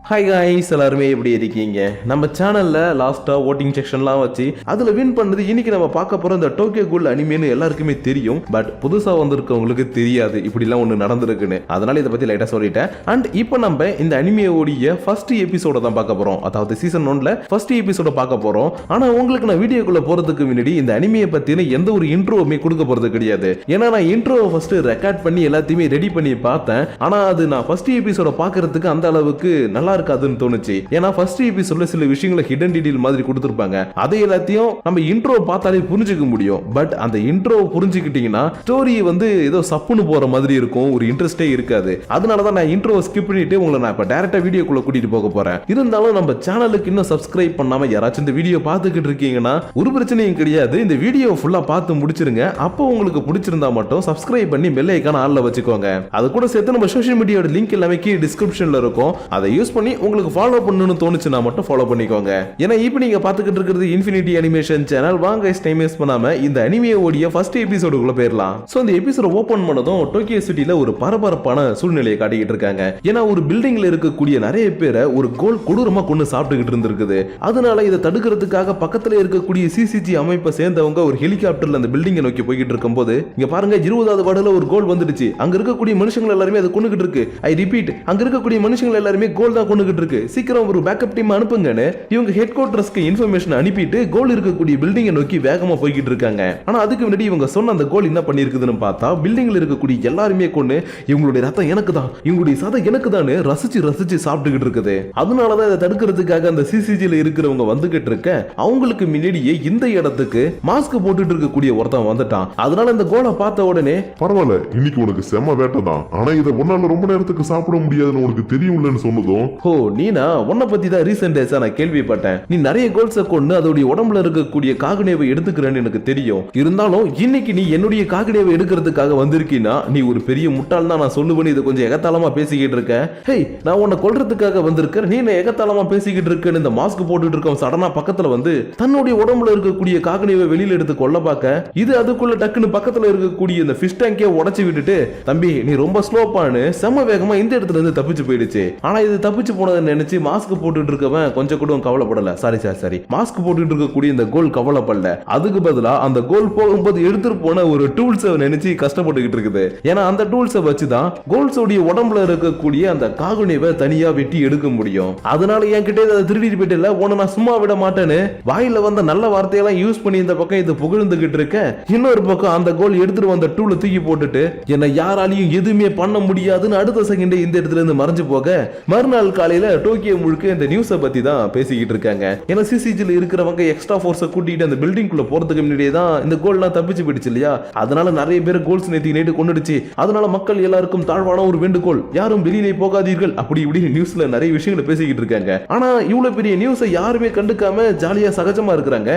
Hi guys, எல்லாருமே எப்படி இருக்கீங்க? நம்ம சேனல்ல லாஸ்டா ஓட்டிங் செக்ஷன்லாம் வச்சு அதுல வின் பண்ணது இன்னைக்கு நம்ம பார்க்க போற இந்த டோக்கியோ கூல் அனிமேன்னு எல்லாருக்குமே தெரியும். பட் புதுசா வந்திருக்கவங்களுக்கு தெரியாது இப்படிலாம் ஒன்று நடந்திருக்குன்னு. அதனால இதை பத்தி லைட்டா சொல்லிட்டேன். அண்ட் இப்போ நம்ம இந்த அனிமேயோடைய ஃபர்ஸ்ட் எபிசோட தான் பார்க்க போறோம். அதாவது சீசன் 1ல ஃபர்ஸ்ட் எபிசோட பார்க்க போறோம். ஆனா உங்களுக்கு நான் வீடியோக்குள்ள போறதுக்கு முன்னாடி இந்த அனிமையை பத்தின எந்த ஒரு இன்ட்ரோவுமே கொடுக்க போறது கிடையாது. ஏன்னா நான் இன்ட்ரோவை ஃபர்ஸ்ட் ரெக்கார்ட் பண்ணி எல்லாத்தையுமே ரெடி பண்ணி பார்த்தேன். ஆனா அது நான் ஃபர்ஸ்ட் எபிசோட பார்க்கறதுக்கு அந்த அளவுக்கு நல்லா இருக்காதுன்னு தோணுச்சு. ஏன்னா ஃபர்ஸ்ட் எபிசோட்ல சில விஷயங்களை ஹிடன் டீடைல் மாதிரி கொடுத்திருப்பாங்க. அதை எல்லாத்தையும் நம்ம இன்ட்ரோ பார்த்தாலே புரிஞ்சுக்க முடியும். பட் அந்த இன்ட்ரோ புரிஞ்சுக்கிட்டீங்கன்னா ஸ்டோரி வந்து ஏதோ சப்புன்னு போற மாதிரி இருக்கும், ஒரு இன்ட்ரெஸ்டே இருக்காது. அதனால தான் நான் இன்ட்ரோவை ஸ்கிப் பண்ணிட்டு உங்களை நான் இப்ப டைரக்டா வீடியோக்குள்ள கூட்டிட்டு போக போறேன். இருந்தாலும் நம்ம சேனலுக்கு இன்னும் சப்ஸ்கிரைப் பண்ணாம யாராச்சும் இந்த வீடியோ பார்த்துக்கிட்டு இருக்கீங்கன்னா ஒரு பிரச்சனையும் கிடையாது. இந்த வீடியோ ஃபுல்லா பார்த்து முடிச்சிருங்க. அப்போ உங்களுக்கு பிடிச்சிருந்தா மட்டும் சப்ஸ்கிரைப் பண்ணி பெல் ஐகானை ஆல்ல வச்சுக்கோங்க. அது கூட சேர்த்து நம்ம சோஷியல் மீடியாவோட லிங்க் எல்லாமே கீழே டிஸ்கிரிப்ஷன்ல இருக்கும். அதை யூஸ் பண்ணி உங்களுக்கு ஃபாலோ பண்ணணும்னு தோணுச்சுனா மட்டும் ஃபாலோ பண்ணிக்கோங்க. ஏன்னா இப்போ நீங்க பார்த்துக்கிட்டு இருக்கிறது இன்ஃபினிட்டி அனிமேஷன் சேனல். வாங்க டைம் வேஸ்ட் பண்ணாம இந்த அனிமேயோட ஃபர்ஸ்ட் எபிசோடுக்குள்ள போயிடலாம். சோ இந்த எபிசோட ஓபன் பண்ணதும் டோக்கியோ சிட்டில ஒரு பரபரப்பான சூழ்நிலையை காட்டிக்கிட்டு இருக்காங்க. ஏன்னா ஒரு பில்டிங்ல இருக்கக்கூடிய நிறைய பேரை ஒரு கோல் கொடூரமா கொண்டு சாப்பிட்டுக்கிட்டு இருந்திருக்குது. அதனால இதை தடுக்கிறதுக்காக பக்கத்துல இருக்கக்கூடிய சிசிஜி அமைப்பை சேர்ந்தவங்க ஒரு ஹெலிகாப்டர்ல அந்த பில்டிங்கை நோக்கி போய்கிட்டு இருக்கும்போது இங்க பாருங்க 20வது வார்டுல ஒரு கோல் வந்துடுச்சு. அங்க இருக்கக்கூடிய மனுஷங்க எல்லாருமே அதை கொண்டுகிட்டு இருக்கு. ஐ ரிப்பீட், அங்க இருக்கக்கூடிய மனுஷங்க எல்லாருமே கோல் தான் கொண்டுகிட்டு இருக்கு. சீக்கிரம் ஒரு பேக்கப் டீம் அனுப்புங்கன்னு இவங்க ஹெட் குவார்டர்ஸ்க்கு இன்ஃபர்மேஷன் அனுப்பிட்டு கோல் இருக்கக்கூடிய பில்டிங்கை நோக்கி வேகமா போய்கிட்டு இருக்காங்க. ஆனா அதுக்கு முன்னாடி இவங்க சொன்ன அந்த கோல் என்ன பண்ணிருக்குதுன்னு பார்த்தா பில்டிங்ல இருக்கக்கூடிய எல்லாருமே கொண்டு இவங்களுடைய ரத்தம் எனக்கு தான், இவங்களுடைய சதை எனக்கு தான் ரசிச்சு ரசிச்சு சாப்பிட்டுக்கிட்டு இருக்குது. அதனாலதான் இதை தடுக்கிறதுக்காக அந்த சிசிஜில இருக்கிறவங்க வந்துகிட்டு இருக்க அவங்களுக்கு முன்னாடியே இந்த இடத்துக்கு மாஸ்க் போட்டுட்டு இருக்கக்கூடிய ஒருத்தன் வந்துட்டான். அதனால இந்த கோலை பார்த்த உடனே பரவாயில்ல, இன்னைக்கு உனக்கு செம்ம வேட்டை தான். ஆனா இதை ஒன்னால ரொம்ப நேரத்துக்கு சாப்பிட முடியாதுன்னு உனக்கு தெரியும்லன்னு சொன்னதும், ஓ நீனா உன்னை பத்தி தான் ரீசெண்ட் டேஸா நான் கேள்விப்பட்டேன். நீ நிறைய கோல்ஸை கொண்டு அதோடைய உடம்புல இருக்கக்கூடிய காகனேவை எடுத்துக்கிறேன்னு எனக்கு தெரியும். இருந்தாலும் இன்னைக்கு நீ என்னுடைய காகனேவை எடுக்கிறதுக்காக வந்திருக்கீன்னா நீ ஒரு பெரிய முட்டாள் தான் நான் சொல்லுவேன். இதை கொஞ்சம் எகத்தாளமா பேசிக்கிட்டு இருக்க. ஹே, நான் உன்னை கொல்றதுக்காக வந்திருக்கேன், நீ என்ன எகத்தாளமா பேசிக்கிட்டு இருக்கேன்னு இந்த மாஸ்க் போட்டுட்டு இருக்க சடனா பக்கத்துல வந்து தன்னுடைய உடம்புல இருக்கக்கூடிய காகனேவை வெளியில எடுத்து கொல்ல பார்க்க இது அதுக்குள்ள டக்குன்னு பக்கத்துல இருக்கக்கூடிய இந்த ஃபிஷ் டேங்கே உடைச்சு விட்டுட்டு, தம்பி நீ ரொம்ப ஸ்லோப்பானு செம்ம வேகமா இந்த இடத்துல இருந்து தப்பிச்சு போயிடுச்சு. ஆனா இது தப்பிச்சு போனதை நினைச்சு மாஸ்க் போட்டுட்டு இருக்கவன் கொஞ்சம் கூட கவலைப்படல. சாரி மாஸ்க் போட்டுட்டு இருக்கக்கூடிய இந்த கோல் கவலைப்படல. அதுக்கு பதிலா அந்த கோல் போகும்போது எடுத்துட்டு போன ஒரு டூல்ஸை நினைச்சு கஷ்டப்பட்டுக்கிட்டு இருக்குது. ஏன்னா அந்த டூல்ஸை வச்சுதான் கோல்ஸோடைய உடம்புல இருக்கக்கூடிய அந்த காகுனிவை தனியா வெட்டி எடுக்க முடியும். அதனால என்கிட்ட அதை திருடிட்டு போயிட்டு உன்னை நான் சும்மா விட மாட்டேன்னு வாயில வந்த நல்ல வார்த்தையெல்லாம் யூஸ் பண்ணி இந்த பக்கம் இது புகழ்ந்துகிட்டு இருக்க, இன்னொரு பக்கம் அந்த கோல் எடுத்துட்டு வந்த டூலை தூக்கி போட்டுட்டு என்ன யாராலையும் எதுவுமே பண்ண முடியாதுன்னு அடுத்த செகண்ட் இந்த இடத்துல இருந்து மறைஞ்சு போக மறுநாள் காலையில டோக்கியோ முழுக்க இந்த நியூஸை பத்தி தான் பேசிக்கிட்டு இருக்காங்க. ஏன்னா சிசிஜில இருக்கிறவங்க எக்ஸ்ட்ரா ஃபோர்ஸை கூட்டிட்டு அந்த பில்டிங்குள்ள போறதுக்கு முன்னாடியே தான் இந்த கோல்லாம் தப்பிச்சு போயிடுச்சு இல்லையா? அதனால நிறைய பேர் கோல்ஸ் நேற்று கொண்டுடுச்சு. அதனால மக்கள் எல்லாருக்கும் தாழ்வான ஒரு வேண்டுகோள், யாரும் வெளியிலே போகாதீர்கள் அப்படி இப்படி நியூஸ்ல நிறைய விஷயங்களை பேசிக்கிட்டு இருக்காங்க. ஆனா இவ்வளவு பெரிய நியூஸை யாருமே கண்டுக்காம ஜாலியா சகஜமா இருக்கிறாங்க.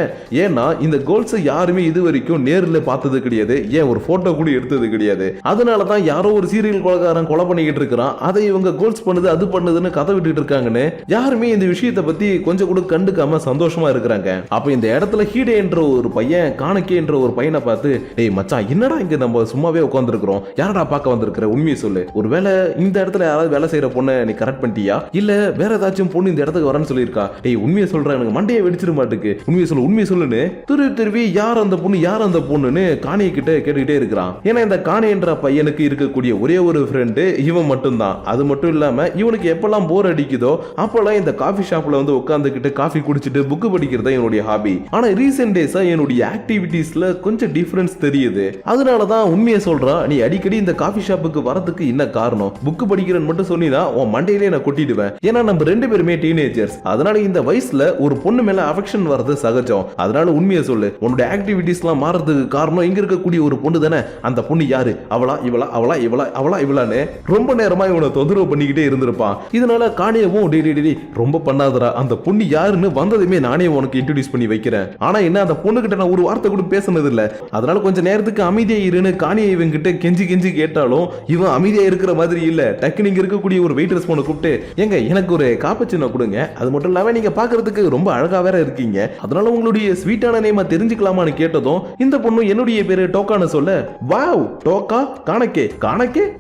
ஏன்னா இந்த கோல்ஸை யாருமே இது வரைக்கும் நேரில் பார்த்தது கிடையாது, ஏன் ஒரு போட்டோ கூட எடுத்தது கிடையாது. அதனாலதான் யாரோ ஒரு சீரியல் கொலைகாரன் கொலை பண்ணிக்கிட்டு இருக்கிறான், அதை இவங்க கோல்ஸ் பண்ணுது அது பண்ணுதுன்னு கதை விட்டுட்டு இருக்காங்கன்னு யாருமே இந்த விஷயத்தை பத்தி கொஞ்சம் கூட கண்டுக்காம சந்தோஷமா இருக்கிறாங்க. அப்ப இந்த இடத்துல ஹீடே என்ற ஒரு பையன் காணக்கே என்ற ஒரு பையனை பார்த்து, டேய் மச்சான் என்னடா இங்க நம்ம சும்மாவே உட்கார்ந்துருக்கிறோம், யாரடா பார்க்க வந்திருக்கிற, உண்மையை சொல்லு. ஒருவேளை இந்த இடத்துல யாராவது வேலை செய்யற பொண்ணை நீ கரெக்ட் பண்ணிட்டியா, இல்ல வேற ஏதாச்சும் பொண்ணு இந்த இடத்துக்கு வரேன்னு சொல்லியிருக்கா? டேய் உண்மையை சொல்றேன், எனக்கு மண்டையை வெடிச்சிட மாட்டுக்கு, உண்மையை சொல்லுன்னு திருவி யார் அந்த பொண்ணுன்னு காணியை கிட்ட கேட்டுக்கிட்டே இருக்கிறான். ஏன்னா இந்த காணி என்ற பையனுக்கு இருக்கக்கூடிய ஒரே ஒரு ஃப்ரெண்டு இவன் மட்டும் தான். அது மட்டும் இல்லாம இவனுக்கு எப்பெல்லாம் போர் அடிக்குதோ அப்பெல்லாம் இந்த காஃபி ஷாப்ல வந்து உட்கார்ந்துகிட்டு காஃபி குடிச்சிட்டு புக் படிக்கிறது என்னுடைய ஹாபி. ஆனா ரீசெண்ட் டேஸா என்னுடைய ஆக்டிவிட்டீஸ்ல கொஞ்சம் டிஃபரன்ஸ் தெரியுது. அதனாலதான் உண்மையை சொல்றான், நீ அடிக்கடி இந்த காஃபி ஷாப்புக்கு வரதுக்கு என்ன காரணம், புக் படிக்கிறேன்னு மட்டும் சொன்னீனா உன் மண்டையிலே நான் கொட்டிடுவேன். ஏன்னா நம்ம ரெண்டு பேருமே டீனேஜர்ஸ். அதனால இந்த வயசுல ஒரு பொண்ணு மேல அஃபெக்ஷன் வர்றது சகஜம். அதனால உண்மையை சொல்லு, உன்னோட ஆக்டிவிட்டீஸ்லாம் மாறதுக்கு காரணம் இங்க இருக்கக்கூடிய ஒரு பொண்ணு தானே. அந்த பொண்ணு யாரு, இவளான்னு ரொம்ப நேரமா இவனை தொந்தரவு பண்ணிக்கிட்டே இருந்திருப்பான். இதனால காணியவும் ரொம்ப பண்ணாதரா, அந்த பொண்ணு யாருன்னு வந்ததுமே நானே உனக்கு இன்ட்ரோடியூஸ் பண்ணி வைக்கிறேன். ஆனா என்ன அந்த பொண்ணு கிட்ட நான் ஒரு வார்த்தை கூட பேசினது இல்ல. அதனால கொஞ்ச நேரத்துக்கு அமைதியா இருன்னு காணியை இவன் கிட்ட கெஞ்சி கேட்டாலும் இவன் அமைதியா இருக்கிற மாதிரி இல்ல. டக்குனு இங்க இருக்கக்கூடிய ஒரு வெயிட்டர்ஸ் போன கூப்பிட்டு, எங்க எனக்கு ஒரு காப்பச்சினோ கொடுங்க, அது மட்டும் இல்லாம நீங்க பாக்குறதுக்கு ரொம்ப அழகா வேற இருக்கீங்க, அதனால உங்களுடைய ஸ்வீட்டான நேமா தெரிஞ்சுக்கலாமான்னு கேட்டதும் இந்த பொண்ணு என்னுடைய பேரு டோக்கான்னு சொல்ல, வாவ் டோக்கா காணக்கே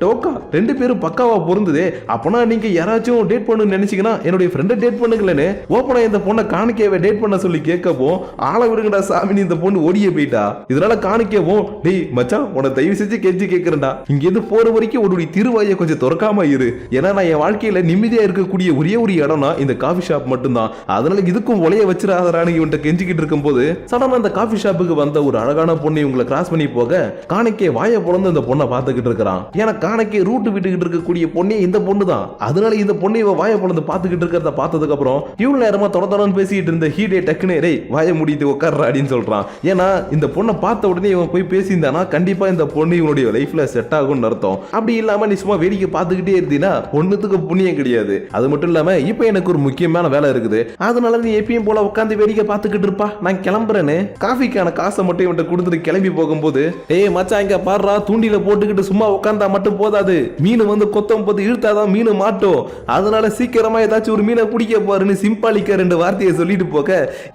டோக்கா ரெண்டு பேரும் பக்காவா பொருந்ததே, அப்பனா நீங்க யாராச்சும் டேட் பண்ணு நினைச்சீங்கன்னா என்னுடைய ஃப்ரெண்டை டேட் பண்ணுங்களேன்னு ஓப்பனா இந்த பொண்ணை காணிக்கையவை டேட் பண்ண சொல்லி கேட்கப்போ ஆள விடுங்கடா சாமி இந்த பொண்ணு ஓடியே போயிட்டா. இதனால காணிக்கவும் டேய் மச்சான் உன தயவு செஞ்சு கெஞ்சி கேட்கிறேன்டா, இங்க இருந்து போற வரைக்கும் உன்னுடைய திருவாயை கொஞ்சம் திறக்காம இரு. ஏன்னா நான் என் வாழ்க்கையில நிம்மதியா இருக்கக்கூடிய ஒரே ஒரு இடம்னா இந்த காஃபி ஷாப் மட்டும்தான். அதனால இதுக்கும் ஒலைய வச்சிடாதான்னு இவன்ட்ட கெஞ்சிக்கிட்டு இருக்கும் போது சடனா அந்த காஃபி ஷாப்புக்கு வந்த ஒரு அழகான பொண்ணு இவங்களை கிராஸ் பண்ணி போக காணிக்கை வாயை பொழந்து இந்த பொண்ணை பார்த்துக்கிட்டு இருக்கிறான். ஏன்னா காணிக்கை ரூட்டு விட்டுக்கிட்டு இருக்கக்கூடிய பொண்ணே இந்த பொண்ணு தான். அதனால இந்த பொண்ணு இவ வாயை பொழந்து பார்த்துக்கிட்டு இருக்கிறத பார்த்ததுக்கு அப்புறம் இவ்வளவு நேரமா தொடர்ந்து பேசிட்டு இருந்த ஹீடே டக்குனே டேய் வாயை மூடிட்டு உட்கார்ற அப்படின்னு சொல்றான். ஏன்னா இந்த பொண்ணை பார்த்த உடனே இவன் போய் பேசியிருந்தானா கண்டிப்பா இந்த பொண்ணு இவனுடைய லைஃப்ல செட் ஆகும்னு அர்த்தம். அப்படி இல்லாம நீ சும்மா வேடிக்கை பார்த்துக்கிட்டே இருந்தீங்கன்னா ஒண்ணுத்துக்கு புண்ணியம் கிடையாது. அது மட்டும் இல்லாம இப்ப எனக்கு ஒரு முக்கியமான வேலை இருக்குது, அதனால நீ எப்பயும் போல உட்காந்து வேடிக்கை பார்த்துக்கிட்டு இருப்பா, நான் கிளம்புறேன்னு காஃபிக்கான காசை மட்டும் இவன்ட்ட கொடுத்துட்டு கிளம்பி போகும்போது டேய் மச்சான் இங்க பாடுறா, தூண்டில போட்டுக்கிட்டு சும்மா உட்காந்தா மட்டும் போதாது, மீன் வந்து கொத்தம் போது இழுத்தாதான் மீன் மாட்டோம், அதனால சீக்கிரமா ஏதாச்சும் ஒரு மீனை பிடிக்க பாருன்னு சிம்பாலிக்க 2 வார்த்தையை சொல்லிட்டு போக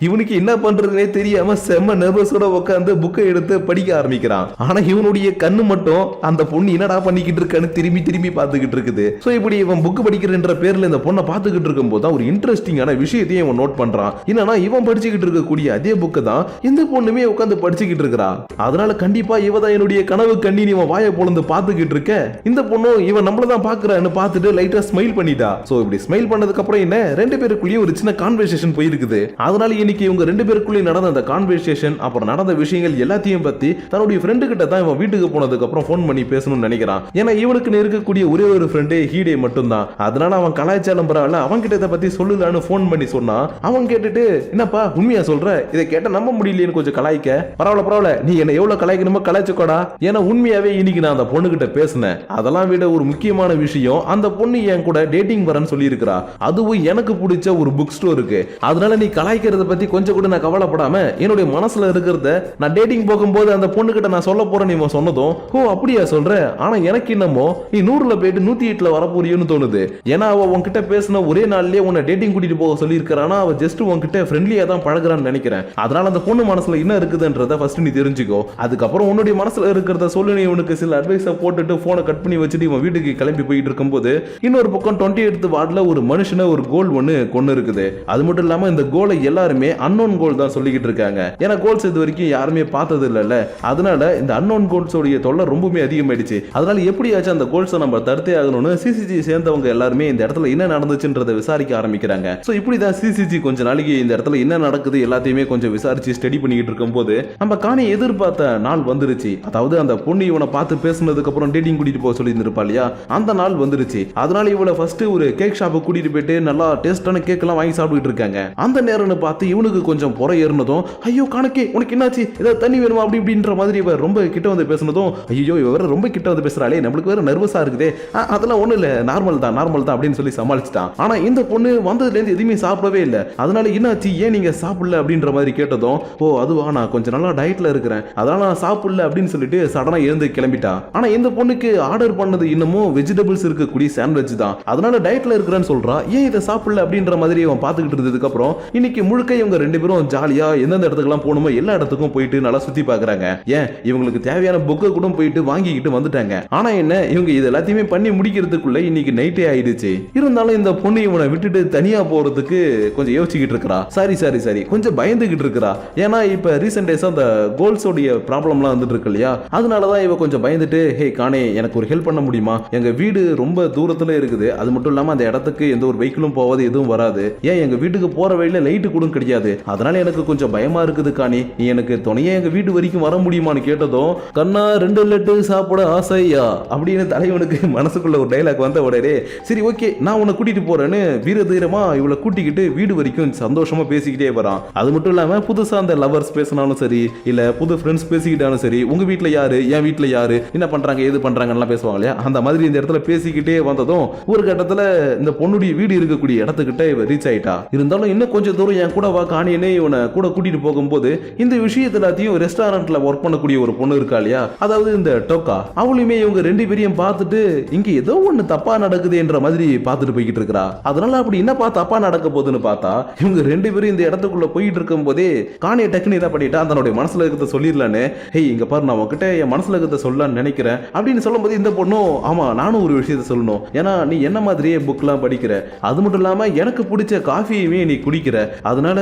இவனுக்கு என்ன பண்றதுனே தெரியாம செம்ம நர்வஸோட உட்காந்து புக்கை எடுத்து படிக்க ஆரம்பிக்கிறான். ஆனா இவனுடைய கண்ணு மட்டும் அந்த பொண்ணு என்னடா பண்ணிக்கிட்டு இருக்கான்னு திரும்பி பார்த்துக்கிட்டு இருக்குது. சோ இப்படி இவன் புக் படிக்கிறன்ற பேர்ல இந்த பொண்ணை பார்த்துக்கிட்டு இருக்கும் போது ஒரு இன்ட்ரெஸ்டிங்கான விஷயத்தையும் இவன் நோட் பண்றான். என்னன்னா இவன் படிச்சுக்கிட்டு இருக்கக்கூடிய அதே புக்கு தான் இந்த பொண்ணுமே உட்காந்து படிச்சுக்கிட்டு இருக்கிறா. அதனால கண்டிப்பா இவதான் என்னுடைய கனவு கண்ணி இவன் வாயை பொழந்து பார்த்துக்கிட்டு இருக்க இந்த பொண்ணும் இவன் நம்மளதான் பாக்குறான்னு பார்த்துட்டு லைட்டா ஸ்மைல் பண்ணிட்டா. சோ இப்படி ஸ்மைல் பண்ணதுக்கு அப்புறம் என்ன 2 பேருக்குள்ளேயும் ஒரு சின்ன கான்வர்சேஷன் போயிருக்குது. அதனால இன்னைக்கு இவங்க 2 பேருக்குள்ளேயும் நடந்த அந்த கான்வர்சேஷன் அப்புறம் நடந்த விஷயங்கள் எல்லாத்தையும் பத்தி தன்னுடைய ஃப்ரெண்டு கிட்ட தான் இவன் வீட்டுக்கு போனதுக்கு அப்புறம் ஃபோன் பண்ணி பேசணும்னு நினைக்கிறான். ஏன்னா இவனுக்கு இருக்கக்கூடிய ஒரே ஒரு ஃப்ரெண்டே ஹீடே மட்டும்தான். அதனால அவன் கலாய்ச்சாலும் பரவாயில்ல அவன் கிட்ட இதை பத்தி சொல்லலான்னு ஃபோன் பண்ணி சொன்னா அவன் கேட்டுட்டு என்னப்பா உண்மையா சொல்ற, இதை கேட்ட நம்ப முடியலையேன்னு கொஞ்சம் கலாய்க்க பரவாயில்ல நீ என்ன எவ்வளவு கலாய்க்கணுமோ கலாய்ச்சுக்கோடா. ஏன்னா உண்மையாவே இன்னைக்கு நான் அந்த பொண்ணு கிட்ட பேசினேன். அதெல்லாம் விட ஒரு முக்கியமான விஷயம் அந்த பொண்ணு என் கூட டேட்டிங் வரேன்னு சொல்லி இருக்கிறா. அதுவும் எனக்கு பிடிச்ச ஒரு புக் ஸ்டோருக்கு. அதனால நீ கலாய்க்கிறத பத்தி கொஞ்சம் கூட நான் கவலைப்படாம என்னுடைய மனசுல இருக்கிறத நான் டேட்டிங் போகும்போது அந்த பொண்ணு கிட்ட நான் சொல்ல போறேன் இவன் சொன்னதும் ஓ அப்படியா சொல்ற, ஆனா எனக்கு என்னமோ நீ 100ல போயிட்டு 108ல வரப்போறியோன்னு தோணுது. ஏன்னா அவ உன்கிட்ட பேசின ஒரே நாள்லயே உன்னை டேட்டிங் கூட்டிட்டு போக சொல்லி இருக்கிறானா அவ ஜஸ்ட் உன்கிட்ட ஃப்ரெண்ட்லியா தான் பழகுறான்னு நினைக்கிறேன். அதனால அந்த பொண்ணு மனசுல என்ன இருக்குதுன்றத ஃபர்ஸ்ட் நீ தெரிஞ்சுக்கோ. அதுக்கப்புறம் உன்னுடைய மனசுல இருக்கிறத சொல்லு. நீ உனக்கு சில அட்வைஸை போட்டுட்டு போனை கட் பண்ணி வச்சுட்டு இவன் வீட்டுக்கு கிளம்பி போயிட்டு இருக்கும்போது இன்னொரு பக்கம் 28th வார்டுல ஒரு மனுஷனை ஒரு கோல் ஒன்னு கொண்டு இருக்குது. அது மட்டும் இல்லாம இந்த கோலை எல்லாருமே அன்னோன் கோல் தான் சொல்லிக்கிட்டு இருக்காங்க. ஏன்னா கோல்ஸ் இது வரைக்கும் யாருமே பார்த்தது இல்லைல்ல. அதனால இந்த அன்னோன் கோல்ஸ் உடைய தொல்லை ரொம்பவே அதிகமாயிடுச்சு. அதனால எப்படியாச்சும் அந்த கோல்ஸை நம்ம தடுத்தே ஆகணும்னு சிசிஜி சேர்ந்தவங்க எல்லாருமே இந்த இடத்துல என்ன நடந்துச்சுன்றதை விசாரிக்க ஆரம்பிக்கிறாங்க. சோ இப்படிதான் சிசிஜி கொஞ்ச நாளைக்கு இந்த இடத்துல என்ன நடக்குது எல்லாத்தையுமே கொஞ்சம் விசாரிச்சு ஸ்டடி பண்ணிக்கிட்டு இருக்கும் போது நம்ம காணி எதிர்பார்த்த நாள் வந்துருச்சு. அதாவது அந்த பொண்ணு இவனை பார்த்து பேசினதுக்கு அப்புறம் டேட்டிங் கூட்டிட்டு போக சொல்லி இருந்திருப்பா இல்லையா, அந்த நாள் வந்துருச்சு. அதனால இவளை ஃபர்ஸ்ட் ஒரு கேக் ஷாப்புக்கு கூட்டிட்டு போயிட்டு நல்லா டேஸ்டான கேக் எல்லாம் வாங்கி சாப்பிட்டுட்டு இருக்காங்க. அந்த நேரம்னு பார்த்து இவனுக்கு கொஞ்சம் புற ஏறினதும் ஐயோ கணக்கே உனக்கு என்னாச்சு, ஏதாவது தண்ணி வேணுமா அப்படி இப்படின்ற மாதிரி இவர் ரொம்ப கிட்ட வந்து பேசினதும் ஐயோ இவர் ரொம்ப கிட்ட வந்து பேசுறாளே நம்மளுக்கு வேற நர்வஸா இருக்குதே, அதெல்லாம் ஒண்ணு இல்ல நார்மல் தான் அப்படின்னு சொல்லி சமாளிச்சிட்டான். ஆனா இந்த பொண்ணு வந்ததுல இருந்து எதுவுமே சாப்பிடவே இல்லை. அதனால என்னாச்சு ஏன் நீங்க சாப்பிடல அப்படின்ற மாதிரி கேட்டதும் ஓ அதுவா நான் கொஞ்சம் நல்லா டயட்ல இருக்கிறேன் அதனால நான் சாப்பிடல அப்படின்னு சொல்லிட்டு சடனா எழுந்து கிளம்பிட்டா. ஆனா இந்த பொண்ணுக்கு ஆர்டர் பண்ணது இன்னமும் வெஜிடபிள்ஸ் இருக்கக்கூடிய சாண்ட்விச் தான். அதனால டயட்ல இருக்கிறேன்னு சொல்றா. ஏன் இதை சாப்பிடல அப்படின்ற மாதிரி அவன் பார்த்துக்கிட்டு இருந்ததுக்கு அப்புறம் இன்னைக்கு முழுக்க இவங்க 2 பேரும் ஜாலியா எந்தெந்த இடத்துக்குலாம் போகணுமோ எல்லா இடத்துக்கும் போயிட்டு நல்லா சுத்தி பாக்குறாங்க. ஏன் இவங்களுக்கு தேவையான புக்கை கூட போயிட்டு வாங்கிக்கிட்டு வந்துட்டாங்க. ஆனா என்ன இவங்க இது எல்லாத்தையுமே பண்ணி முடிக்கிறதுக்குள்ள இன்னைக்கு நைட்டே ஆயிடுச்சு. இருந்தாலும் இந்த பொண்ணு இவனை விட்டுட்டு தனியா போறதுக்கு கொஞ்சம் யோசிச்சுக்கிட்டு இருக்கா. சரி கொஞ்சம் பயந்துகிட்டு இருக்கா. ஏன்னா இப்ப ரீசெண்ட் டேஸ் அந்த கோல்ஸ் உடைய ப்ராப்ளம்லாம் வந்துட்டு இருக்கு இல்லையா, அதனாலதான் இவ கொஞ்சம் பயந்துட்டு ஹே காணே எனக்கு ஒரு ஹெல்ப் பண்ண முடியுமா, எங்க வீடு ரொம்ப தூரத்துல இருக்குது, அது மட்டும் இல்லாம அந்த இடத்துக்கு எந்த ஒரு வெஹிக்கிளும் போவது எதுவும் வராது, ஏன் எங்க வீட்டுக்கு போற வழியில லைட்டு கூட கிடையாது, அதனால எனக்கு கொஞ்சம் பயமா இருக்குது காணி, நீ எனக்கு துணையா எங்க வீடு வரைக்கும் வர முடியுமான்னு கேட்டதும் கண்ணா 2 லட்டு சாப்பிட ஆசையா அப்படின்னு தலைவனுக்கு மனசுக்குள்ள ஒரு டைலாக் வந்த உடனே சரி ஓகே நான் உன்னை கூட்டிட்டு போறேன்னு வீர தீரமா இவளை கூட்டிக்கிட்டு வீடு வரைக்கும் சந்தோஷமா பேசிக்கிட்டே வரான். அது மட்டும் இல்லாம புதுசா அந்த லவர்ஸ் பேசினாலும் சரி இல்ல புது ஃப்ரெண்ட்ஸ் பேசிக்கிட்டாலும் சரி உங்க வீட்டுல யாரு என் வீட்டுல யாரு என்ன பண்றாங்க ஏது பண்றாங்கன்னு பேசுவாங்க இல்லையா, அந்த மாதிரி இந்த இடத்துல பேசிக்கிட்டே வந்ததும் ஒரு கட்டத்துல இந்த பொண்ணுடைய வீடு இருக்கக்கூடிய இடத்துக்கிட்ட இவ ரீச் ஆயிட்டா. இருந்தாலும் இன்னும் கொஞ்சம் தூரம் என் கூட வா காணினே இவனை கூட கூட்டிட்டு போகும்போது இந்த விஷயத்த எல்லாத்தையும் ரெஸ்டாரண்ட்ல ஒர்க் பண்ணக்கூடிய ஒரு பொண்ணு இருக்கா இல்லையா, அதாவது இந்த டோக்கா, அவளுமே இவங்க 2 பேரையும் பார்த்துட்டு இங்க ஏதோ ஒண்ணு தப்பா நடக்குது என்ற மாதிரி பார்த்துட்டு போய்கிட்டு இருக்கா. அதனால அப்படி என்னப்பா தப்பா நடக்க போகுதுன்னு பார்த்தா இவங்க 2 பேரும் இந்த இடத்துக்குள்ள போயிட்டு இருக்கும் போதே காணியை டக்குன்னு இதை பண்ணிட்டா தன்னுடைய மனசுல இருக்கிறத சொல்லிடலான்னு, ஹே இங்க பாரு நான் உங்ககிட்ட என் மனசுல இருக்கிறத சொல்லலான்னு நினைக்கிறேன் அப்படின்னு சொல்லும் போது இந்த பொண்ணும் ஆமா நானும் ஒரு விஷயத்த சொல்லணும், ஏன்னா நீ என்ன மாதிரியே புக்லாம் படிக்கிற, அது மட்டும் இல்லாம எனக்கு பிடிச்ச காஃபியுமே நீ குடிக்கிற. அதனால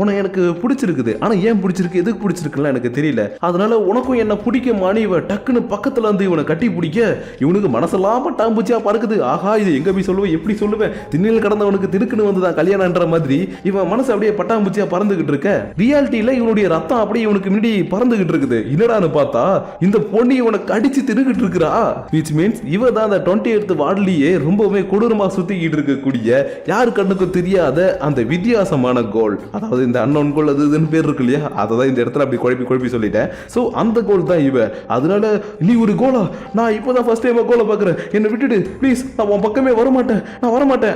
உனக்கு எனக்கு பிடிச்சிருக்குது. ஆனா ஏன் பிடிச்சிருக்கு, எதுக்கு பிடிச்சிருக்குன்னு எனக்கு தெரியல. அதனால உனக்கும் என்ன பிடிக்குமான்னு இவ டக்குன்னு பக்கத்துல வந்து இவனை கட்டி பிடிக்க இவனுக்கு மனசெல்லாம் பட்டாம்பூச்சியா பறக்குது. ஆஹா, இது எங்க போய் சொல்லுவேன், எப்படி சொல்லுவேன், திண்ணில் கடந்தவனுக்கு திடுக்குன்னு வந்துதான் கல்யாணம்ன்ற மாதிரி இவன் மனசு அப்படியே பட்டாம்பூச்சியா பறந்துகிட்டு இருக்க. ரியாலிட்டியில இவனுடைய ரத்தம் அப்படியே இவனுக்கு முன்னாடி பறந்துகிட்டு இருக்குது. என்னடான்னு பார்த்தா இந்த பொண்ணு இவனுக்கு அடிச்சு திருகிட்டு இருக்கிறா. which means இவ தான் அந்த 28th வார்டுலயே ரொம்பவே கொடூரமா சுத்திக்கிட்டு இருக்கக்கூடிய யாரு கண்ணுக்கும் தெரியாத அந்த வித்தியாசமான கோல். அதாவது இந்த அன்னோன் கோல் அது இதுன்னு பேர் இருக்கு இல்லையா, அதை தான் இந்த இடத்துல அப்படி குழப்பி சொல்லிட்டேன். ஸோ அந்த கோல் தான் இவ. அதனால நீ ஒரு கோலா, நான் இப்போதான் ஃபர்ஸ்ட் டைம் கோலை பார்க்குறேன், என்னை விட்டுடு ப்ளீஸ், நான் உன் பக்கமே வரமாட்டேன்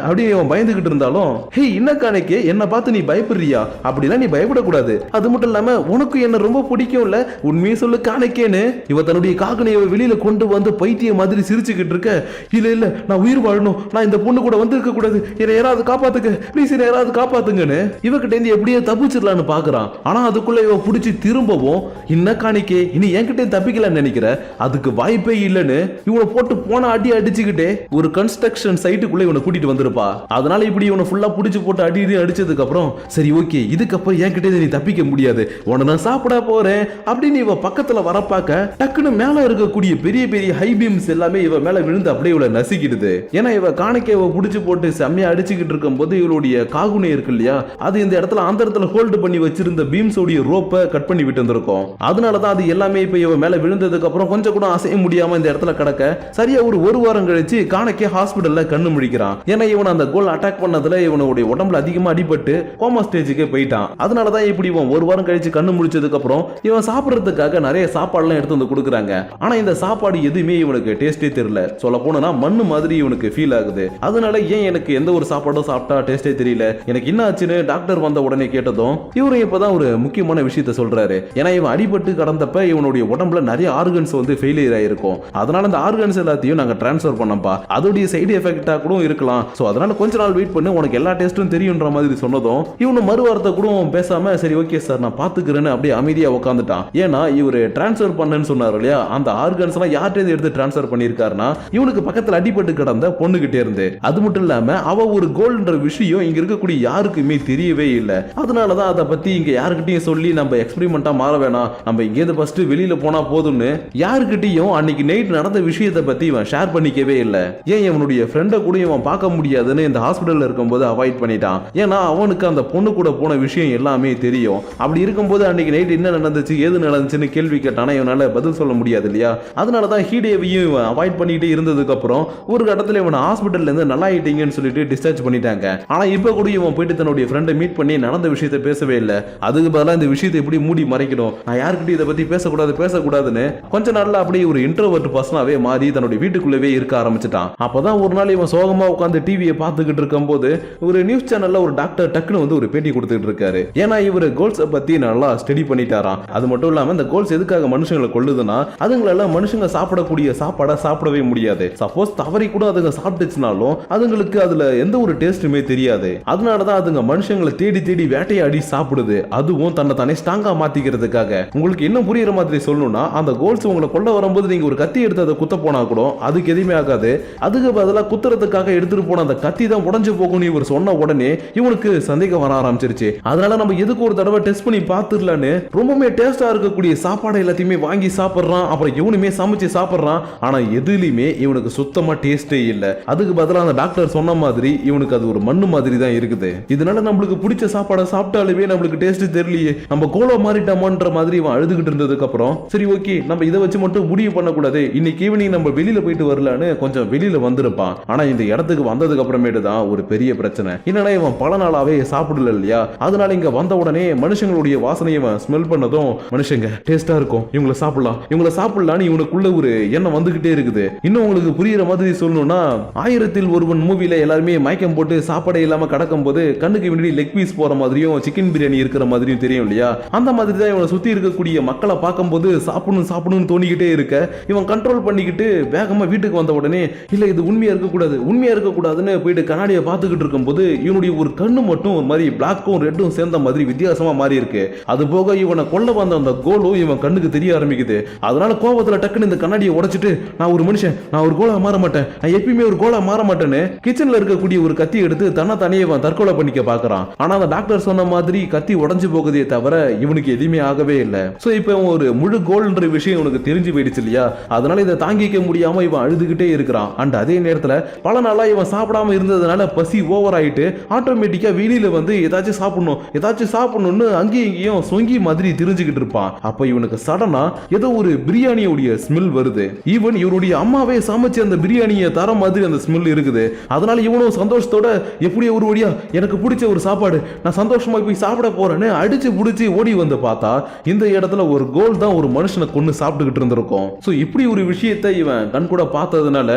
அப்படின்னு அவன் பயந்துகிட்டு இருந்தாலும், ஹே என்ன காணிக்கே என்னை பார்த்து நீ பயப்படுறியா? அப்படிலாம் நீ பயப்படக்கூடாது. அது மட்டும் இல்லாம உனக்கு என்ன ரொம்ப பிடிக்கும்ல, உண்மையை சொல்லு காணிக்கேன்னு இவ தன்னுடைய காகனையை வெளியில கொண்டு வந்து பைத்திய மாதிரி சிரிச்சுக்கிட்டு இருக்க. இல்ல நான் உயிர் வாழணும், நான் இந்த பொண்ணு கூட வந்து இருக்க கூடாது, என்னை யாராவது காப்பாத்துங்க ப்ளீஸ், என்னை யாராவது காப்பாத்துங்கன்னு இவகிட்ட இருந்து எப்படியே தப்பிச்சிடலான்னு பாக்குறான். ஆனா அதுக்குள்ள இவ பிடிச்சி திரும்பவும், என்ன காணிக்கே இனி என்கிட்ட தப்பிக்கலான்னு நினைக்கிற, அதுக்கு வாய்ப்பே இல்லைன்னு இவனை போட்டு போன அடி அடிச்சுக்கிட்டே ஒரு கன்ஸ்ட்ரக்ஷன் சைட்டுக்குள்ள இவனை கூட்டிட்டு வந்திருப்பா. அதனால இப்படி இவனை ஃபுல்லா பிடிச்சு போட்டு அடிச்சதுக்கு அப்புறம் சரி ஓகே, இதுக்கப்புறம் என்கிட்ட நீ தப்பிக்க முடியாது, உன்னை நான் சாப்பிட போறேன் அப்படின்னு இவ பக்கத்துல வரப்பாக்க டக்குன்னு மேல இருக்கக்கூடிய பெரிய பெரிய ஹை பீம்ஸ் எல்லாமே இவ மேல விழுந்து அப்படியே இவளை நசுக்கிடுது. ஏன்னா இவ காணிக்கையை பிடிச்சு போட்டு செம்மையா அடிச்சுக்கிட்டு இருக்கும் போது இவளுடைய காகுனி இருக்கு இல்லையா, அது இந்த இடத்துல அந்த இடத்துல ஹோல்டு பண்ணி வச்சிருந்த பீம்ஸ் உடைய ரோப்பை கட் பண்ணி விட்டு இருந்திருக்கும். அதனாலதான் அது எல்லாமே இப்ப இவ மேல விழுந்ததுக்கு அப்புறம் கொஞ்சம் கூட அசைய முடியாம இந்த இடத்துல கிடக்க சரியா ஒரு வாரம் கழிச்சு காணிக்கை ஹாஸ்பிடல்ல கண்ணு முடிக்கிறான். ஏன்னா இவன் அந்த கோல் அட்டாக் பண்ணதுல இவனுடைய உடம்புல அதிகமா அடிபட்டு கோமா ஸ்டேஜுக்கு போயிட்டான். அதனாலதான் இப்படி இவன் ஒரு வாரம் கழிச்சு கண்ணு முடிச்சதுக்கு அப்புறம் இவன் சாப்பிடறதுக்காக நிறைய சாப்பாடுலாம் எடுத்து வந்து கொடுக்குறாங்க. ஆனா இந்த சாப்பாடு எதுவுமே இவனுக்கு டேஸ்டே தெரியல. சொல்ல போனா மண்ணு மாதிரி இவனுக்கு ஃபீல் ஆகுது. அதனால ஏன் எனக்கு எந்த ஒரு சாப்பாடும் சாப்பிட்டா டேஸ்டே தெரியல, எனக்கு என்ன ஆச்சுன்னு டாக்டர் வந்த உடனே கேட்டதும் இவரு இப்பதான் ஒரு முக்கியமான விஷயத்த சொல்றாரு. ஏன்னா இவன் அடிபட்டு கடந்தப்ப இவனுடைய உடம்புல நிறைய ஆர்கன்ஸ் வந்து ஃபெயிலியர் ஆயிருக்கும். அதனால அந்த ஆர்கன்ஸ் எல்லாத்தையும் நாங்க டிரான்ஸ்ஃபர் பண்ணப்பா, அதோடைய சைடு எஃபெக்டா கூட இருக்கலாம். சோ அதனால கொஞ்ச நாள் வெயிட் பண்ணு, உனக்கு எல்லா டெஸ்டும் தெரியும்ன்ற மாதிரி சொன்னதும் இவனு மறுவார்த்தை கூட பேசாம சரி ஓகே சார் நான் பாத்துக்கிறேன்னு அப்படியே அமைதியா உட்காந்துட்டான். ஏன்னா இவரு டிரான்ஸ்ஃபர் பண்ணன்னு சொன்னார் இல்லையா, அந்த ஆர்கன்ஸ் எல்லாம் யார்கிட்ட எடுத்து டிரான்ஸ்ஃபர் பண்ணிருக்காருன்னா இவனுக்கு பக்கத்துல அடிபட்டு கிடந்த பொண்ணுகிட்டே இருந்து. அது மட்டும் இல்லாம அவ ஒரு கோல்ன்ற விஷயம் இங்க இருக்கக்கூடிய யாருக்குமே தெரியவே இல்லை. அதனாலதான் அதை பத்தி இங்க யாருக்கிட்டையும் சொல்லி நம்ம எக்ஸ்பெரிமெண்டா மாற வேணாம், நம்ம இங்கேருந்து ஃபர்ஸ்ட் வெளியில போனா போதும்னு யாருக்கிட்டையும் அன்னைக்கு நைட் நடந்த விஷயத்தை பத்தி இவன் ஷேர் பண்ணிக்கவே இல்லை. ஏன் இவனுடைய ஃப்ரெண்டை கூட இவன் பார்க்க முடியாதுன்னு இந்த ஹாஸ்பிட்டல்ல இருக்கும்போது அவாய்ட் பண்ணிட்டான். ஏன்னா அவனுக்கு அந்த பொண்ணு கூட போன விஷயம் எல்லாமே தெரியும். அப்படி இருக்கும்போது அன்னைக்கு நைட் என்ன நடந்துச்சு ஏது நடந்துச்சுன்னு கேள்வி கேட்டானா இவனால பதில் சொல்ல முடியாது இல்லையா. அதனாலதான் ஹீடேவையும் இவன் அவாய்ட் பண்ணிட்டே இருந்ததுக்கு அப்புறம் ஒரு கட்டத்துல இவன் ஹாஸ்பிட்டல்ல இருந்து நல்லா ஆயிட்டீங்கன்னு சொல்லிட்டு டிஸ்சார்ஜ் பண்ணிட்டாங்க. ஆனா இப்ப கூட இவன் போயிட்டு தன்னுடைய ஃப்ரெண்டை மீட் பண்ணி நடந்த விஷயத்தை பேசவே இல்லை. அதுக்கு பதிலாக இந்த விஷயத்தை எப்படி மூடி மறைக்கணும், நான் யாருக்கிட்டையும் இதை பத்தி பேசக்கூடாதுன்னு கொஞ்ச நாள்ல அப்படியே ஒரு இன்ட்ரோவர்ட் பர்சனாவே மாறி தன்னுடைய வீட்டுக்குள்ளவே இருக்க ஆரம்பிச்சிட்டான். அப்பதான் ஒரு நாள் இவன் சோகமா உட்காந்து டிவியை பார்த்துக்கிட்டு இருக்கும் போது ஒரு நியூஸ் சேனல்ல ஒரு டாக்டர் டக்குன்னு வந்து ஒரு பேட்டி கொடுத்துட்டு இருக்காரு. ஏன்னா இவர் கோல்ஸ் பத்தி நல்லா ஸ்டடி பண்ணிட்டாராம். அது மட்டும் இல்லாம இந்த கோல்ஸ் எதுக்காக மனுஷங்களை கொல்லுதுன்னா அதுங்களால மனுஷங்க சாப்பிடக்கூடிய சாப்பாடை சாப்பிடவே முடியாது. சப்போஸ் தவறி கூட அதுங்க சாப்பிட்டுச்சுனாலும் அதுங்களுக்கு அதுல எந்த ஒரு டேஸ்ட்டுமே தெரியாது. அதனாலதான் அதுங்க மனுஷங்களை தேடி தேடி வேட்டையாடி சாப்பிடுது. அதுவும் தன்னை தானே ஸ்ட்ராங்கா மாத்திக்கிறதுக்காக. உங்களுக்கு இன்னும் புரியுற மாதிரி சொல்லணும்னா அந்த கோல்ஸ் உங்களை கொல்ல வரும்போது நீங்க ஒரு கத்தி எடுத்து அதை குத்த போனா கூட அதுக்கு எதுவுமே ஆகாது. அதுக்கு பதிலாக குத்துறதுக்காக எடுத்துட்டு போன அந்த கத்தி தான் உடஞ்சு போகும்னு இவர் சொன்ன உடனே இவனுக்கு சந்தேகம் வர ஆரம்பிச்சிருச்சு. அதனால நம்ம எதுக்கு ஒரு தடவை டெஸ்ட் பண்ணி பார்த்துடலான்னு ரொம்பவே டேஸ்டா இருக்கக்கூடிய சாப்பாடு எல்லாத்தையுமே வாங்கி சாப்பிடுறான். அப்புறம் இவனுமே சமைச்சு சாப்பிடுறான். ஆனா எதுலையுமே இவனுக்கு சுத்தமா டேஸ்டே இல்லை. அதுக்கு பதிலாக அந்த டாக்டர் சொன்ன மாதிரி இவனுக்கு அது ஒரு மண்ணு மாதிரி தான் இருக்குது. இதனால நம்மளுக்கு பிடிச்ச சாப்பாடை சாப்பிட்டாலுமே நம்மளுக்கு டேஸ்ட் தெரியலையே, நம்ம கோலோ மாறிட்டோமான்ற மாதிரி இவன் அழுதுகிட்டு இருந்ததுக்கு அப்புறம் சரி ஓகே நம்ம இதை வச்சு மட்டும் முடிவு பண்ணக்கூடாது, இன்னைக்கு ஈவினிங் நம்ம வெளியில போயிட்டு வரலான்னு கொஞ்சம் வெளியில வந்திருப்பான். ஆனா இந்த இடத்துக்கு வந்ததுக்கு அப்புறமேட்டு தான் ஒரு பெரிய பிரச்சனை. என்னன்னா இவன் பல நாளாவே சாப்பிடல இல்லையா, அதனால இங்க வந்த உடனே மனுஷங்களுடைய வாசனையை ஸ்மெல் பண்ணதும் மனுஷங்க டேஸ்டா இருக்கும், இவங்களை சாப்பிடலான்னு இவனுக்குள்ள ஒரு எண்ணம் வந்துகிட்டே இருக்குது. இன்னும் உங்களுக்கு புரியுற மாதிரி சொல்லணும்னா 1000ல் ஒருவன் மூவில எல்லாருமே மயக்கம் போட்டு சாப்பாடே இல்லாம கடக்கும் போது கண்ணுக்கு முன்னாடி லெக் பீஸ் போற மாதிரியும் சிக்கன் பிரியாணி இருக்கிற மாதிரியும் தெரியும் இல்லையா, அந்த மாதிரி தான் இவனை சுத்தி இருக்கக்கூடிய மக்களை பார்க்கும்போது சாப்பிடணும்னு தோணிக்கிட்டே இருக்க இவன் கண்ட்ரோல் பண்ணிக்கிட்டு வேகமா வீட்டுக்கு வந்த உடனே இல்ல இது உண்மையா இருக்கக்கூடாதுன்னு போயிட்டு கண்ணாடியை பார்த்துக்கிட்டு இருக்கும்போது இவனுடைய ஒரு கண்ணு மட்டும் ஒரு மாதிரி பிளாக்கும் ரெட்டும் சேர்ந்த மாதிரி வித்தியாசமா மாறி இருக்கு. அது போக இவனை கொல்ல வந்த அந்த கோலும் இவன் கண்ணுக்கு தெரிய ஆரம்பிக்குது. அதனால கோபத்துல டக்குன்னு இந்த கண்ணாடியை உடைச்சிட்டு நான் ஒரு மனுஷன், நான் ஒரு கோலா மாற மாட்டேன், நான் எப்பயுமே ஒரு கோலா மாற மாட்டேன் மாட்டேன்னு கிச்சன்ல இருக்கக்கூடிய ஒரு கத்தி எடுத்து தன்னைத்தானே இவன் தற்கொலை பண்ணிக்க பாக்குறான். ஆனா அந்த டாக்டர் சொன்ன மாதிரி கத்தி உடைஞ்சு போகுதே தவிர இவனுக்கு எதுவுமே ஆகவே இல்லை. சோ இப்போ ஒரு முழு கோல்ன்ற விஷயம் இவனுக்கு தெரிஞ்சு போயிடுச்சு இல்லையா, அதனால இதை தாங்கிக்க முடியாம இவன் அழுதுகிட்டே இருக்கிறான். அண்ட் அதே நேரத்துல பல நாளா இவன் சாப்பிடாம இருந்ததுனால பசி ஓவர் ஆயிட்டு ஆட்டோமேட்டிக்கா வெளியில வந்து ஏதாச்சும் சாப்பிடணும்னு அங்கேயும் இங்கேயும் சொங்கி மாதிரி தெரிஞ்சுக்கிட்டு இருப்பான். அப்ப இவனுக்கு சடனா ஏதோ ஒரு பிரியாணியோடைய ஸ்மெல் வருது. ஈவன் இவனுடைய அம்மாவே சமைச்சு அந்த பிரியாணியை தர மாதிரி அந்த ஸ்மெல் இருக்குது. அதனால இவனும் சந்தோஷத்தோட எப்படியோ ஒரு வழியா எனக்கு பிடிச்ச ஒரு சாப்பாடு நான் சந்தோஷமா போய் சாப்பிட போறேன்னு அடிச்சு புடிச்சு ஓடி வந்து பார்த்தா இந்த இடத்துல ஒரு கோல் தான் ஒரு மனுஷனை கொண்டு சாப்பிட்டுக்கிட்டு இருந்திருக்கும். சோ இப்படி ஒரு விஷயத்தை இவன் கண் கூட பார்த்ததுனால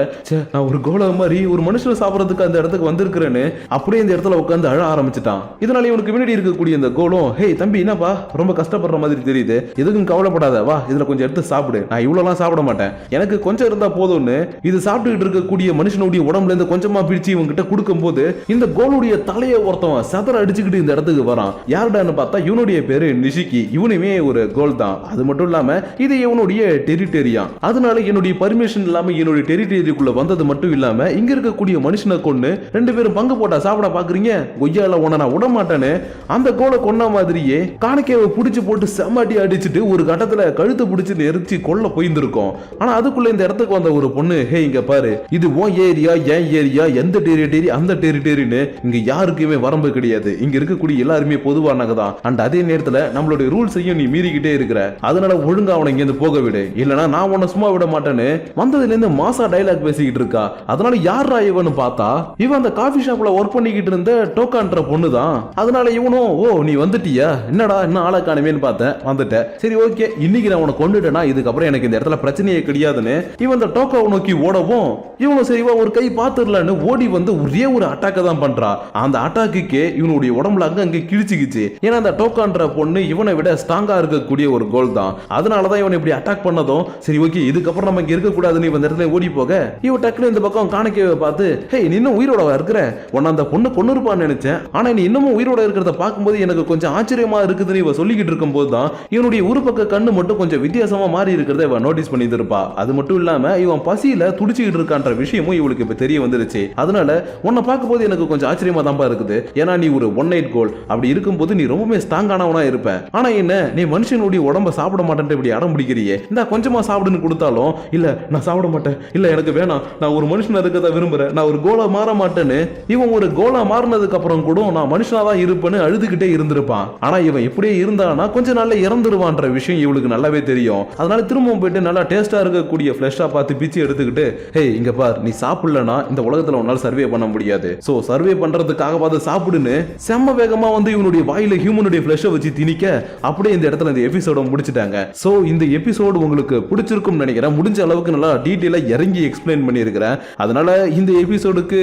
நான் ஒரு கோலை மாதிரி ஒரு மனுஷனை சாப்பிடறதுக்கு அந்த இடத்துக்கு வந்திருக்கிறேன்னு அப்படியே இந்த இடத்துல உட்காந்து அழ ஆரம்பிச்சிட்டான். இதனால இவனுக்கு முன்னாடி இருக்கக்கூடிய இந்த கோலும், ஹே தம்பி என்னப்பா ரொம்ப கஷ்டப்படுற மாதிரி தெரியுது, எதுக்கும் கவலைப்படாத, வா இதுல கொஞ்சம் எடுத்து சாப்பிடு, நான் இவ்வளவுலாம் சாப்பிட மாட்டேன், எனக்கு கொஞ்சம் இருந்தா போதும்னு இது சாப்பிட்டுக்கிட்டு இருக்கக்கூடிய மனுஷனுடைய உடம்புல இருந்து கொஞ்சமா பிரிச்சு இவங்க கிட்ட கொடுக்கும் போது இந்த கோலுடைய தலையை ஒருத்தவன் சதற அடிச்சுக்கிட்டு இந்த இடத்துக்கு வரான். யாருடான்னு பார்த்தா இவனுடைய பேரு நிஷிகி. இவனுமே ஒரு கோல் தான். அது மட்டும் இல்லாம இது இவனுடைய டெரிட்டரியா. அதனால என்னுடைய பர்மிஷன் இல்லாம என்னுடைய டெரிட்டரிக்குள்ள வந்தது மட்டும் இல்லாம இங்க இருக்கக்கூடிய மனுஷனை கொண்டு ரெண்டு பேரும் பங்கு போட்டா சாப்பிட பாக்குறீங்க, கொய்யால உன நான் விட மாட்டேன்னு அந்த கோலை கொன்ன மாதிரியே காணிக்கையை பிடிச்சு போட்டு செம்மாட்டி அடிச்சுட்டு ஒரு கட்டத்துல கழுத்து பிடிச்சு நெரிச்சு கொல்ல போயிருந்திருக்கும். ஆனா அதுக்குள்ள இந்த இடத்துக்கு வந்த ஒரு பொண்ணு, ஹே இங்க பாரு, இது உன் ஏரியா என் ஏரியா, எந்த டெரிட்டரி அந்த டெரிட்டரின்னு இங்க யாருக்குமே வரம்பு கிடையாது, இங்க இருக்கக்கூடிய எல்லாருமே பொதுவானங்க தான். அண்ட் அதே நேரத்துல நம்மளுடைய ரூல்ஸையும் நீ மீறிக்கிட்டே இருக்கிற, அதனால ஒழுங்கா அவனை இங்க இருந்து போக விடு, இல்லனா நான் உன்னை சும்மா விட மாட்டேன்னு வந்ததுல இருந்து மாசா டைலாக் பேசிக்கிட்டு இருக்கா. அதனால யாரா இவனு பார்த்தா இவன் அந்த காஃபி ஷாப்ல ஒர்க் பண்ணிக்கிட்டு இருந்த டோக்கான்ற பொண்ணு தான். அதனால இவனும், ஓ நீ வந்துட்டியா, என்னடா இன்னும் ஆளை காணுமேன்னு பார்த்தேன், வந்துட்டேன், சரி ஓகே இன்னைக்கு நான் உன்னை கொண்டுட்டேனா இதுக்கப்புறம் எனக்கு இந்த இடத்துல பிரச்சனையே கிடையாதுன்னு இவன் அந்த டோக்காவை நோக்கி ஓடவும் இவனும் சரிவா ஒரு கை பார்த்துடலான்னு ஓடி வந்து ஒரே ஒரு அட்டாக்கை தான் பண்றா. அந்த அட்டாக்குக்கே இவனுடைய உடம்புல அங்க கிழிச்சுக்கிச்சு. ஏன்னா அந்த டோக்கான்ற பொண்ணு இவனை விட ஸ்ட்ராங்கா இருக்கக்கூடிய ஒரு கோல் தான். அதனாலதான் இவன் இப்படி அட்டாக் பண்ணதும் சரி ஓகே இதுக்கப்புறம் நம்ம இங்க இருக்க கூடாதுன்னு இவன் இடத்துல ஓடி போக இவன் டக்குனு இந்த பக்கம் காணிக்கையை பார்த்து, ஹே நீ இன்னும் உயிரோட இருக்கிற, உன்னை அந்த பொண்ணு கொண்டு இருப்பான்னு நினைச்சேன், ஆனா நீ இன்னமும் உயிரோட இருக்கிறத பார்க்கும்போது எனக்கு கொஞ்சம் ஆச்சரியமா இருக்குதுன்னு இவன் சொல்லிக்கிட்டு இருக்கும் போது தான் இவனுடைய ஒரு பக்க கண்ணு மட்டும் கொஞ்சம் வித்தியாசமா மாறி இருக்கிறத இவன் நோட்டீஸ் பண்ணிட்டு இருப்பா. அது மட்டும் இல்லாம இவன் பசியில துடிச்சுக்கிட்டு இருக்கான்ற விஷயமும் இவளுக்கு இப்ப தெரிய வந்துருச்சு. அதனால உன்னை பார்க்கும்போது எனக்கு கொஞ்சம் ஆச்சரியமா தான் இருக்குது, ஏன்னா நீ ஒரு 1 night கோல், அப்படி இருக்கும்போது நீ ரொம்பவே ஸ்ட்ராங்கானவனா இருப்ப, ஆனா என்ன நீ மனுஷனுடைய உடம்ப சாப்பிட மாட்டேன் இப்படி அடம் பிடிக்கிறியே, இந்த கொஞ்சமா சாப்பிடுன்னு கொடுத்தாலும் இல்ல நான் சாப்பிட மாட்டேன், இல்ல எனக்கு வேணாம், நான் ஒரு மனுஷனா இருக்கதான் விரும்புறேன், நான் ஒரு கோலா மாற மாட்டேன்னு இவன் ஒரு கோலா மாறினதுக்கு அப்புறம் கூட நான் மனுஷனா தான் இருப்பேன்னு அழுதுகிட்டே இருந்திருப்பான். ஆனா இவன் இப்படியே இருந்தானா கொஞ்ச நாள்ல இறந்துருவான்ற விஷயம் இவளுக்கு நல்லாவே தெரியும். அதனால திரும்பவும் போயிட்டு நல்லா டேஸ்டா இருக்கக்கூடிய ஃபிளஷா பார்த்து பிச்சு எடுத்துக்கிட்டு, ஹே இங்க பார் நீ சாப்பிடலனா இந்த உலகத்துல உன்னால சர்வே பண்ண முடியாது, சோ சர்வே பண்றதுக்காக பார்த்து சாப்பிடுன்னு செம்ம வேகமா வந்து இவனுடைய வாயில ஹியூமனுடைய ஃபிளஷை வச்சு திணிக்க அப்படியே இந்த இடத்துல இந்த எபிசோட முடிச்சிட்டாங்க. சோ இந்த எபிசோடு உங்களுக்கு பிடிச்சிருக்கும் நினைக்கிறேன். முடிஞ்ச அளவுக்கு நல்லா டீட்டெயிலா இறங்கி எக்ஸ்பிளைன் பண்ணியிருக்கிறேன். அதனால இந்த எபிசோடுக்கு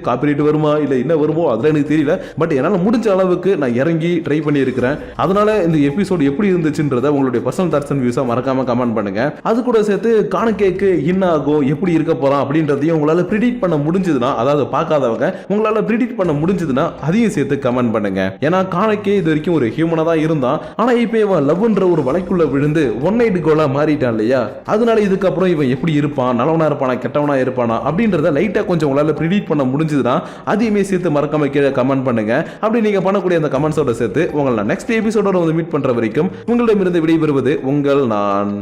காப்பிரைட் வருமா இல்ல என்ன வருமோ அதெல்லாம் எனக்கு தெரியல, பட் என்னால முடிஞ்ச அளவுக்கு நான் இறங்கி ட்ரை பண்ணி இருக்கிறேன். அதனால இந்த எபிசோடு எப்படி இருந்துச்சுன்றத உங்களுடைய பர்சனல் தாட்ஸ் அண்ட் வியூஸா மறக்காம கமெண்ட் பண்ணுங்க. அது கூட சேர்த்து காணிக்கைக்கு என்ன ஆகும் எப்படி இருக்க போறான் அப்படின்றதையும் உங்களால பிரிடிக்ட் பண்ண முடிஞ்சதுன்னா, அதாவது பார்க்காதவங்க உங்களால பிரிடிக்ட் பண்ண முடிஞ்சதுன்னா அதையும் சேர்த்து கமெண்ட் பண்ணுங்க. ஏன்னா காணிக்கை இது வரைக்கும் ஒரு ஹியூமனா தான் இருந்தான், ஆனா இப்ப இவன் லவ்ன்ற ஒரு வலைக்குள்ள விழுந்து 1 night கோலா மாறிட்டான் இல்லையா, அதனால இதுக்கப்புறம் இவன் எப்படி இருப்பான், நல்லவனா இருப்பானா கெட்டவனா இருப்பானா அப்படின்றத லைட்டா கொஞ்சம் உங்களால பிரிடிக்ட் பண்ண முடிஞ்சதுன்னா அதையுமே சேர்த்து மறக்காம கீழே கமெண்ட் பண்ணுங்க. அப்படி நீங்க பண்ணக்கூடிய அந்த கமெண்ட்ஸோட சேர்த்து உங்களை நெக்ஸ்ட் எபிசோடோட வந்து மீட் பண்ற வரைக்கும் உங்களிடமிருந்து விடைபெறுவது உங்கள் நான்.